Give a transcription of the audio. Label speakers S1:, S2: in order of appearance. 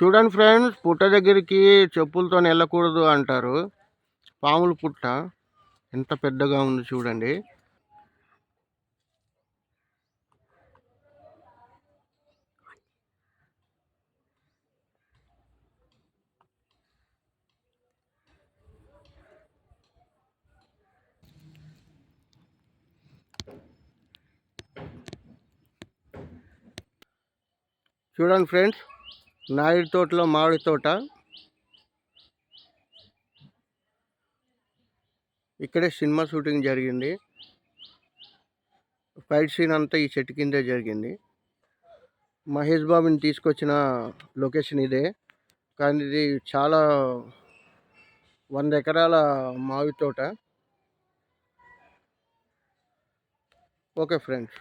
S1: చూడండి ఫ్రెండ్స్, పుట్ట దగ్గరికి చెప్పులతో వెళ్ళకూడదు అంటారు. పాముల పుట్ట ఎంత పెద్దగా ఉంది చూడండి. చూడండి ఫ్రెండ్స్, నాయుడు తోటలో మామిడి తోట. ఇక్కడే సినిమా షూటింగ్ జరిగింది. ఫైట్ సీన్ అంతా ఈ చెట్టు కిందే జరిగింది. మహేష్ బాబుని తీసుకొచ్చిన లొకేషన్ ఇదే. కానీ ఇది చాలా 100 ఎకరాల మామిడి తోట. Okay friends.